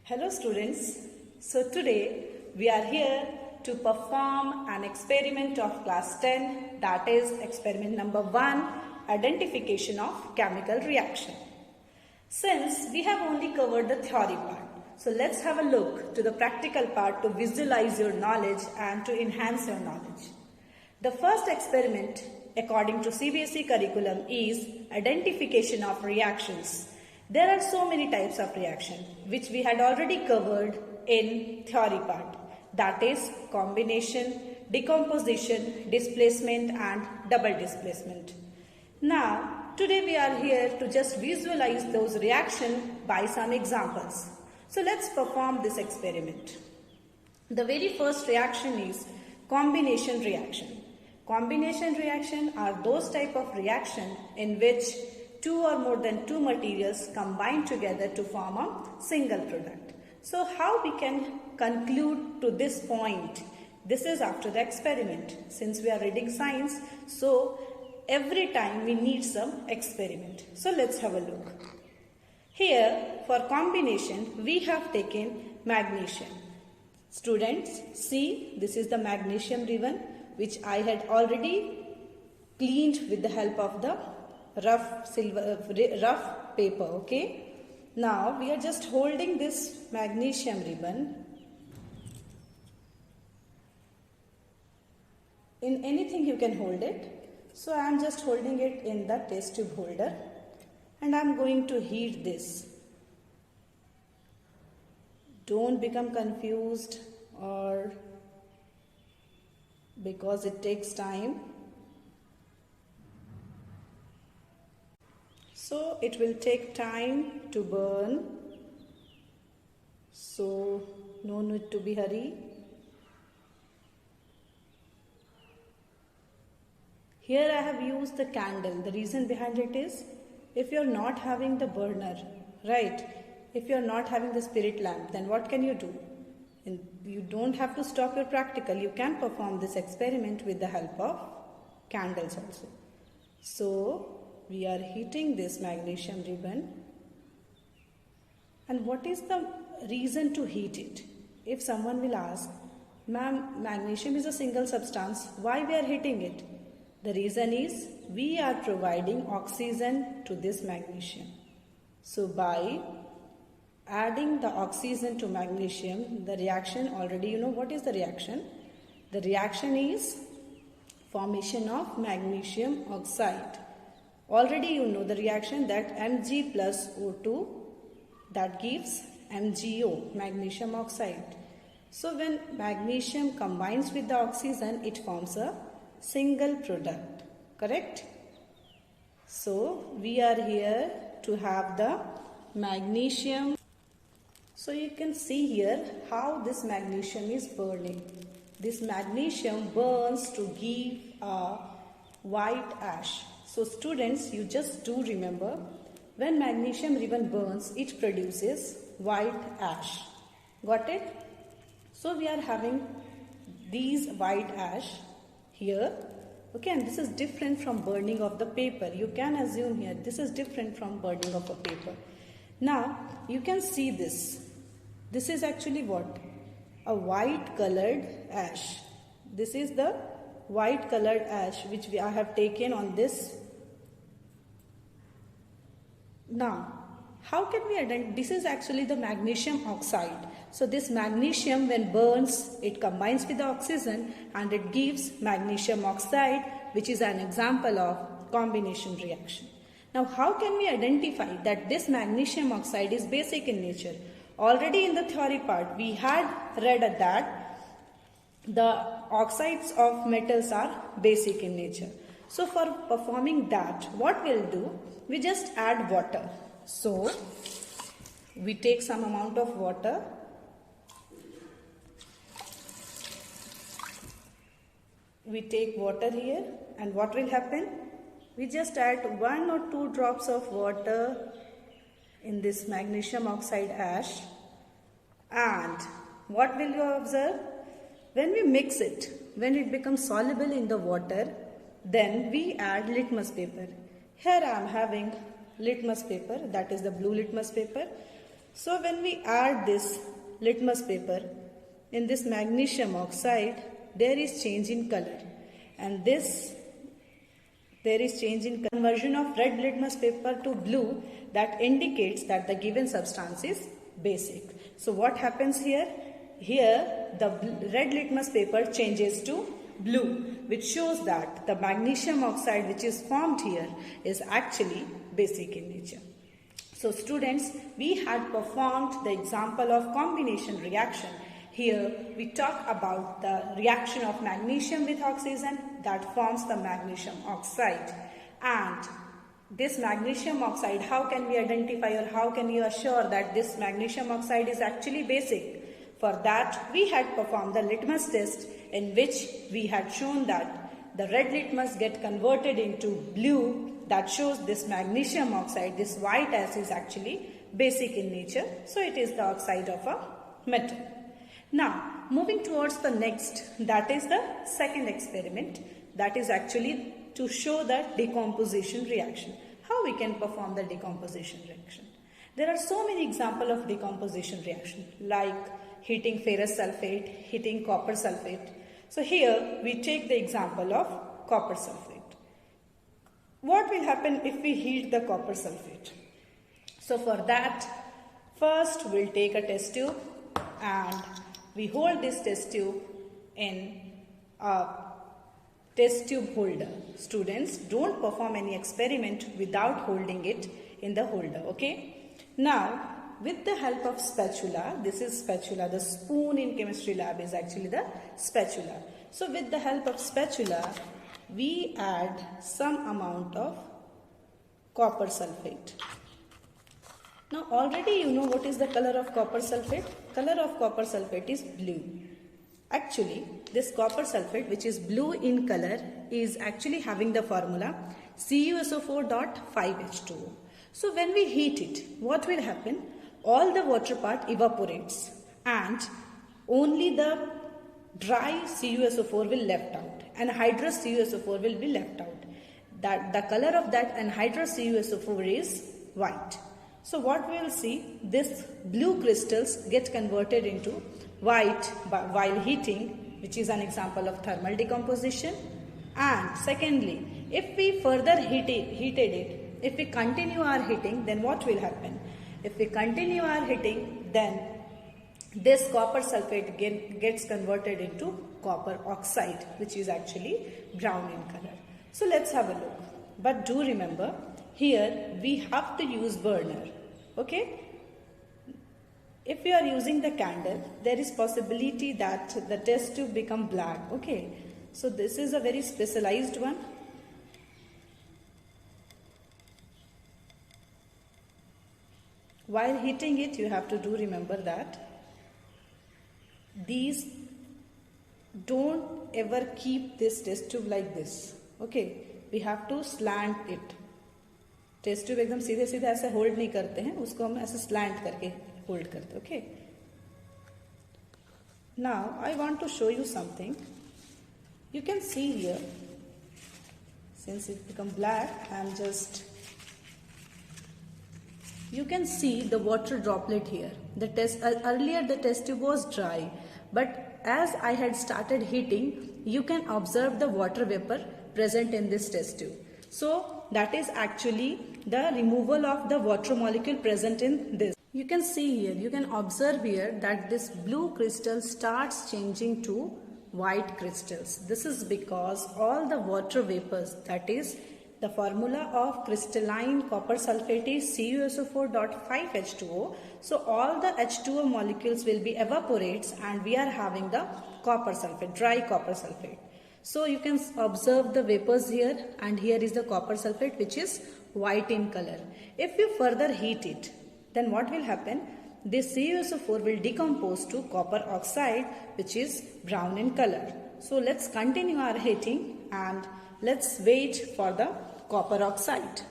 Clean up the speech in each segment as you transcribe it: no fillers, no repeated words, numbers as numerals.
Hello students, so today we are here to perform an experiment of class 10, that is experiment number 1, identification of chemical reaction. Since we have only covered the theory part, so let's have a look to the practical part to visualize your knowledge and to enhance your knowledge. The first experiment according to CBSE curriculum is identification of reactions. There are so many types of reaction which we had already covered in theory part, that is combination, decomposition, displacement and double displacement. Now today we are here to just visualize those reactions by some examples. So let's perform this experiment. The very first reaction is combination reaction. Combination reaction are those type of reaction in which two or more than two materials combine together to form a single product. So how we can conclude to this point? This is after the experiment. Since we are reading science, so every time we need some experiment. So let's have a look. Here for combination we have taken magnesium. Students, see, this is the magnesium ribbon which I had already cleaned with the help of the rough paper. Okay, now we are just holding this magnesium ribbon in anything you can hold it. So I am just holding it in the test tube holder and I am going to heat this. Don't become confused or because it takes time. So it will take time to burn. So no need to be hurry. Here I have used the candle. The reason behind it is if you are not having the burner, right? If you are not having the spirit lamp, then what can you do? And you don't have to stop your practical. You can perform this experiment with the help of candles also. So we are heating this magnesium ribbon. And what is the reason to heat it? If someone will ask, ma'am, magnesium is a single substance, why we are heating it? The reason is we are providing oxygen to this magnesium. So by adding the oxygen to magnesium, the reaction, already you know what is the reaction. The reaction is formation of magnesium oxide. Already you know the reaction that Mg plus O2 that gives MgO, magnesium oxide. So when magnesium combines with the oxygen, it forms a single product, correct? So we are here to have the magnesium. So you can see here how this magnesium is burning. This magnesium burns to give a white ash. So students, you just do remember, when magnesium ribbon burns, it produces white ash. Got it? So we are having these white ash here. Okay, and this is different from burning of the paper. You can assume here this is different from burning of a paper. Now you can see this. This is actually what? A white colored ash. This is the white colored ash which I have taken on this. Now, how can we identify? This is actually the magnesium oxide. So this magnesium when burns, it combines with the oxygen and it gives magnesium oxide, which is an example of combination reaction. Now, how can we identify that this magnesium oxide is basic in nature? Already in the theory part, we had read that the oxides of metals are basic in nature. So for performing that, what we'll do, we just add water. So we take some amount of water. We take water here and what will happen? We just add 1 or 2 drops of water in this magnesium oxide ash, and what will you observe? When we mix it, when it becomes soluble in the water, then we add litmus paper. Here I am having litmus paper, that is the blue litmus paper. So when we add this litmus paper in this magnesium oxide, there is change in color, and there is change in conversion of red litmus paper to blue, that indicates that the given substance is basic. So what happens here? Here the red litmus paper changes to blue, which shows that the magnesium oxide which is formed here is actually basic in nature. So students, we had performed the example of combination reaction. Here we talk about the reaction of magnesium with oxygen that forms the magnesium oxide. And this magnesium oxide, how can we identify or how can you assure that this magnesium oxide is actually basic? For that, we had performed the litmus test, in which we had shown that the red litmus get converted into blue. That shows this magnesium oxide, this white ash, is actually basic in nature. So it is the oxide of a metal. Now, moving towards the next, that is the second experiment. That is actually to show the decomposition reaction. How we can perform the decomposition reaction? There are so many examples of decomposition reaction, like heating ferrous sulfate, heating copper sulfate. So here we take the example of copper sulfate. What will happen if we heat the copper sulfate? So for that, first we'll take a test tube and we hold this test tube in a test tube holder. Students, don't perform any experiment without holding it in the holder, okay? Now, with the help of spatula, this is spatula, the spoon in chemistry lab is actually the spatula. So with the help of spatula, we add some amount of copper sulfate. Now already you know what is the color of copper sulfate. Color of copper sulfate is blue. Actually, this copper sulfate, which is blue in color, is actually having the formula CuSO4.5H2O. So when we heat it, what will happen? All the water part evaporates and only the dry CuSO4 will left out, and hydrous CuSO4 will be left out. That the color of that anhydrous CuSO4 is white. So what we will see, this blue crystals get converted into white while heating, which is an example of thermal decomposition. And secondly, if we further heated it, if we continue our heating, then what will happen? If we continue our heating, then this copper sulfate gets converted into copper oxide, which is actually brown in color. So let's have a look. But do remember, here we have to use burner. Okay? If you are using the candle, there is possibility that the test tube become black. Okay? So this is a very specialized one. While heating it, you have to do remember that these don't ever keep this test tube like this. Okay, we have to slant it. Test tube एकदम सीधे सीधे ऐसे hold नहीं करते हैं, उसको हम ऐसे स्लैंट करके होल्ड करते हैं. Okay, now I want to show you something. You can see here, since it become black, you can see the water droplet here. Earlier the test tube was dry, but as I had started heating, you can observe the water vapor present in this test tube. So that is actually the removal of the water molecule present in this. You can see here, you can observe here that this blue crystal starts changing to white crystals. This is because all the water vapors, that is the formula of crystalline copper sulfate is CuSO4.5H2O. So all the H2O molecules will be evaporates and we are having the copper sulfate, dry copper sulfate. So you can observe the vapors here, and here is the copper sulfate which is white in color. If you further heat it, then what will happen? This CuSO4 will decompose to copper oxide which is brown in color. So let's continue our heating and let's wait for the copper oxide.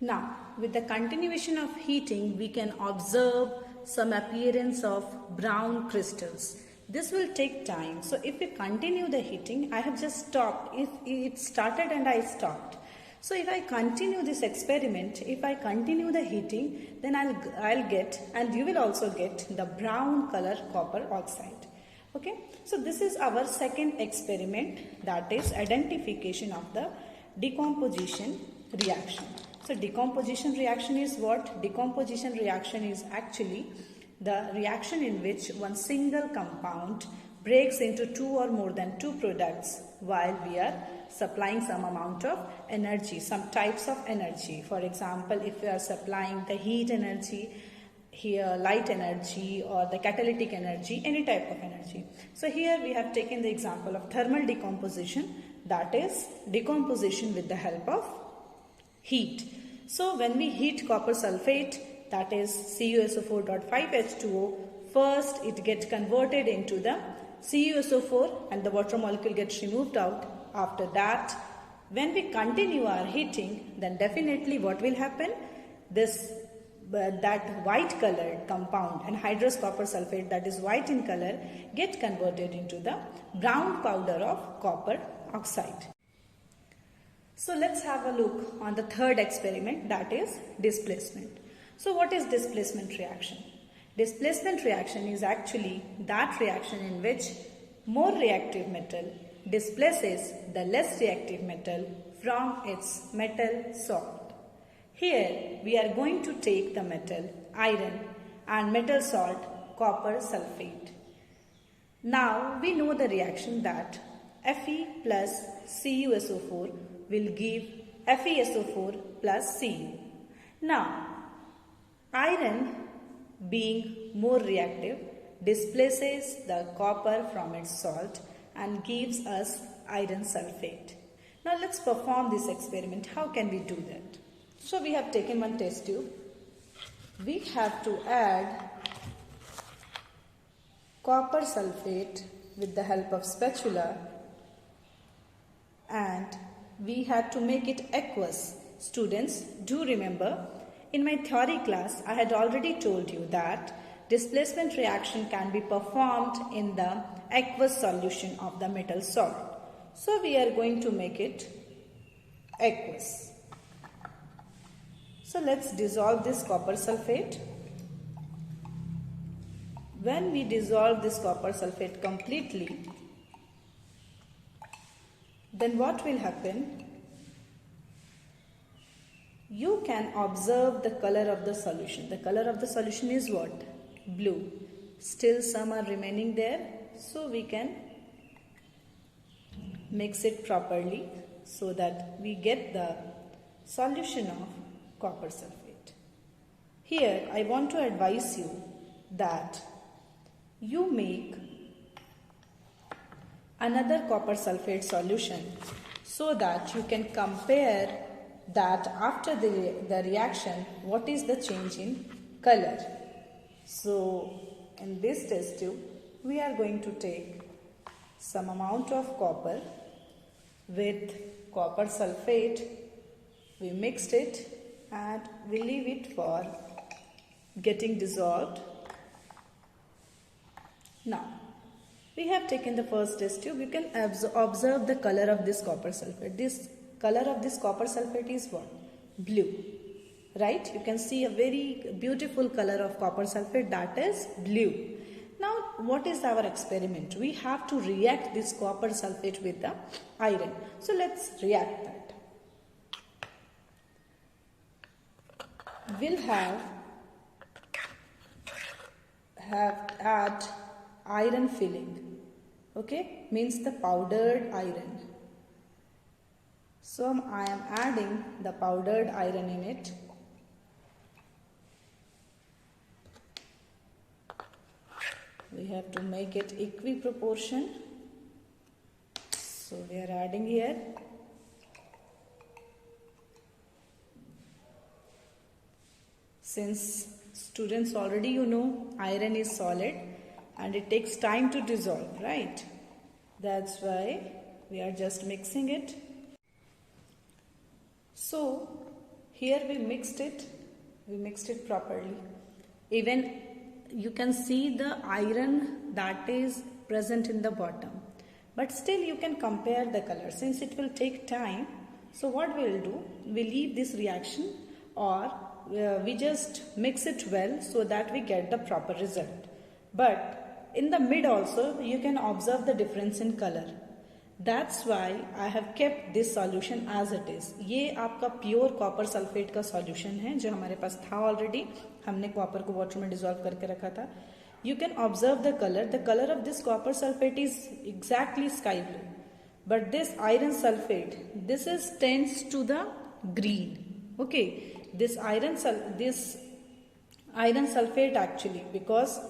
Now with the continuation of heating, we can observe some appearance of brown crystals. This will take time. So if we continue the heating, I have just stopped. It started and I stopped. So if I continue this experiment, if I continue the heating, then I'll get, and you will also get, the brown color copper oxide. Okay, so this is our second experiment, that is identification of the decomposition reaction. So decomposition reaction is what? Decomposition reaction is actually the reaction in which one single compound breaks into two or more than two products while we are supplying some amount of energy, some types of energy. For example, if we are supplying the heat energy, here light energy, or the catalytic energy, any type of energy. So here we have taken the example of thermal decomposition, that is decomposition with the help of heat. So when we heat copper sulfate, that is CuSO4.5H2O, first it gets converted into the CuSO4 and the water molecule gets removed out. After that, when we continue our heating, then definitely what will happen? That white colored compound, anhydrous copper sulfate, that is white in color, get converted into the brown powder of copper oxide. So let's have a look on the third experiment, that is displacement. So what is displacement reaction? Displacement reaction is actually that reaction in which more reactive metal displaces the less reactive metal from its metal salt. Here we are going to take the metal iron and metal salt copper sulfate. Now we know the reaction that Fe plus CuSO4 will give FeSO4 plus Cu. Now iron, being more reactive, displaces the copper from its salt and gives us iron sulfate. Now let's perform this experiment. How can we do that? So we have taken one test tube. We have to add copper sulfate with the help of spatula, and we had to make it aqueous. Students, do remember, in my theory class, I had already told you that displacement reaction can be performed in the aqueous solution of the metal salt. So we are going to make it aqueous. So let's dissolve this copper sulfate. When we dissolve this copper sulfate completely, then what will happen? You can observe the color of the solution. The color of the solution is what? Blue. Still some are remaining there, so we can mix it properly so that we get the solution of copper sulfate. Here I want to advise you that you make another copper sulfate solution so that you can compare that after the reaction, what is the change in color. So in this test tube, we are going to take some amount of copper with copper sulfate. We mixed it and we leave it for getting dissolved. Now, we have taken the first test tube. You can observe the color of this copper sulfate. This color of this copper sulfate is what? Blue. Right? You can see a very beautiful color of copper sulfate, that is blue. Now, what is our experiment? We have to react this copper sulfate with the iron. So, let's react that. We'll add iron filling. Okay? Means the powdered iron. So, I am adding the powdered iron in it. We have to make it equiproportion. So, we are adding here. Since students already you know iron is solid and it takes time to dissolve, right? That's why we are just mixing it. So here we mixed it properly. Even you can see the iron that is present in the bottom, but still you can compare the color. Since it will take time, So what we will do, we leave this reaction or we just mix it well so that we get the proper result. But in the mid also you can observe the difference in color. That's why I have kept this solution as it is. ये आपका pure copper sulphate का solution है जो हमारे पास था already. हमने copper को water में डिसॉल्व करके रखा था. You can observe the color. The color of this copper sulfate is exactly sky blue. But this iron sulfate, this is tends to the green. Okay, this iron sulfate actually, because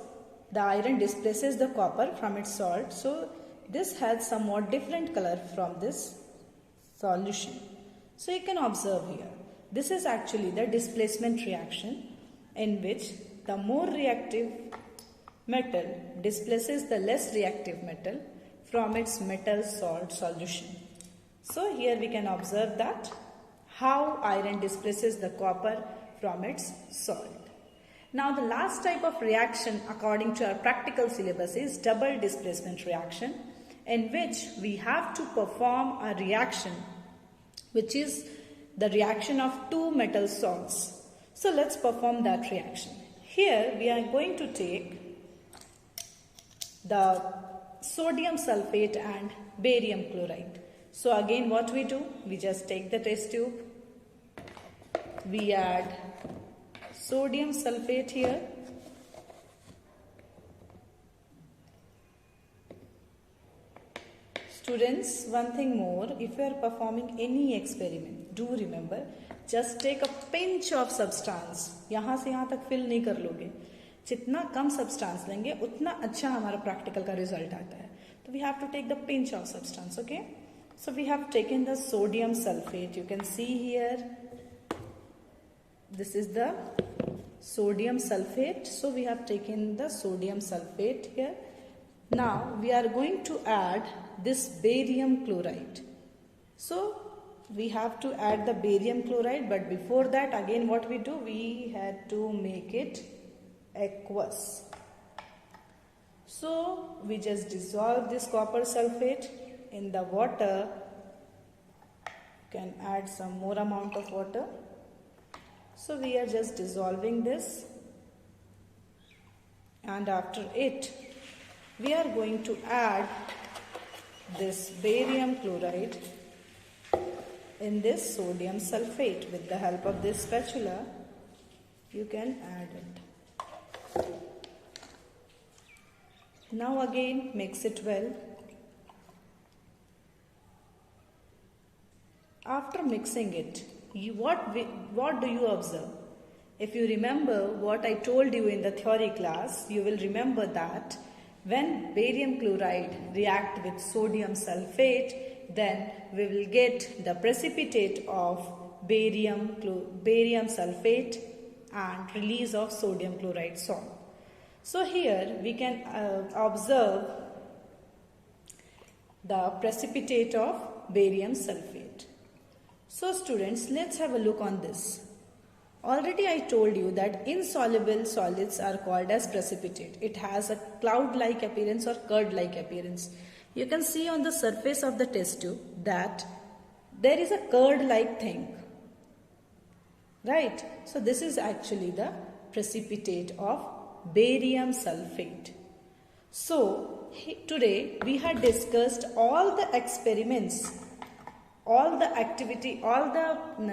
the iron displaces the copper from its salt, so this has somewhat different color from this solution. So you can observe here, this is actually the displacement reaction in which the more reactive metal displaces the less reactive metal from its metal salt solution. So here we can observe that how iron displaces the copper from its salt. Now the last type of reaction according to our practical syllabus is double displacement reaction, in which we have to perform a reaction which is the reaction of two metal salts. So let's perform that reaction. Here we are going to take the sodium sulfate and barium chloride. So again what we do, we just take the test tube, we add sodium sulfate here, students, one thing more, if you are performing any experiment, do remember, just take a pinch of substance. यहाँ से यहाँ तक fill नहीं कर लोगे. जितना कम substance लेंगे उतना अच्छा हमारा practical का result आता है. तो we have to take the pinch of substance, okay? So we have taken the sodium sulfate. You can see here, this is the sodium sulfate. So we have taken the sodium sulfate here. Now we are going to add this barium chloride. So we have to add the barium chloride, but before that again what we do, we had to make it aqueous. So we just dissolve this copper sulfate in the water. You can add some more amount of water. So we are just dissolving this, and after it we are going to add this barium chloride in this sodium sulfate. With the help of this spatula you can add it. Now again mix it well. After mixing it, what do you observe? If you remember what I told you in the theory class, you will remember that when barium chloride react with sodium sulfate, then we will get the precipitate of barium sulfate and release of sodium chloride salt. So here we can observe the precipitate of barium sulfate. So students, let's have a look on this. Already I told you that insoluble solids are called as precipitate. It has a cloud-like appearance or curd-like appearance. You can see on the surface of the test tube that there is a curd-like thing. Right? So this is actually the precipitate of barium sulfate. So today we had discussed all the experiments, all the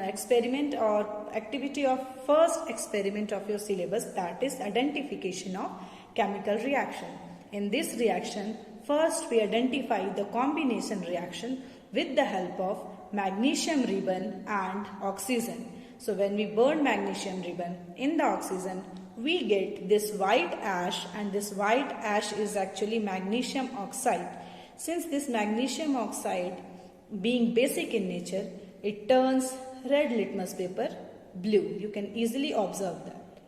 experiment or activity of first experiment of your syllabus, that is identification of chemical reaction. In this reaction, first we identify the combination reaction with the help of magnesium ribbon and oxygen. So when we burn magnesium ribbon in the oxygen, we get this white ash, and this white ash is actually magnesium oxide. Since this magnesium oxide being basic in nature, it turns red litmus paper blue. You can easily observe that.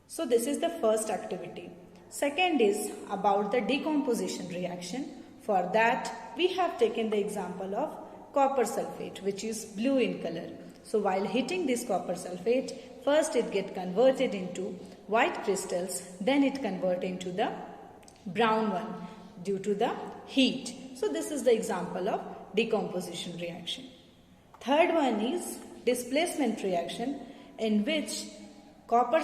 So this is the first activity. Second is about the decomposition reaction. For that we have taken the example of copper sulfate, which is blue in color. So while heating this copper sulfate, first it gets converted into white crystals, then it converts into the brown one due to the heat. So this is the example of decomposition reaction. Third one is displacement reaction, in which copper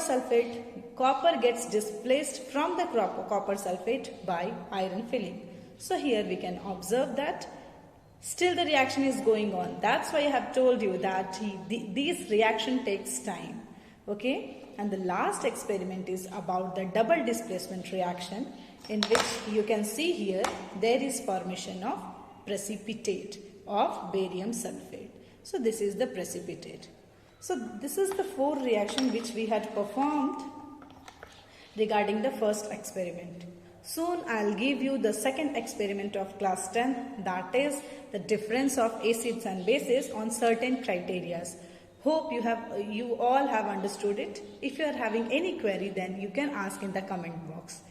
gets displaced from the copper sulfate by iron filling. So here we can observe that still the reaction is going on. That's why I have told you that this reaction takes time. Okay, and the last experiment is about the double displacement reaction, in which you can see here there is formation of precipitate of barium sulfate. So this is the precipitate. So this is the 4 reaction which we had performed regarding the first experiment. Soon I'll give you the second experiment of class 10, that is the difference of acids and bases on certain criteria. Hope you all have understood it. If you are having any query, then you can ask in the comment box.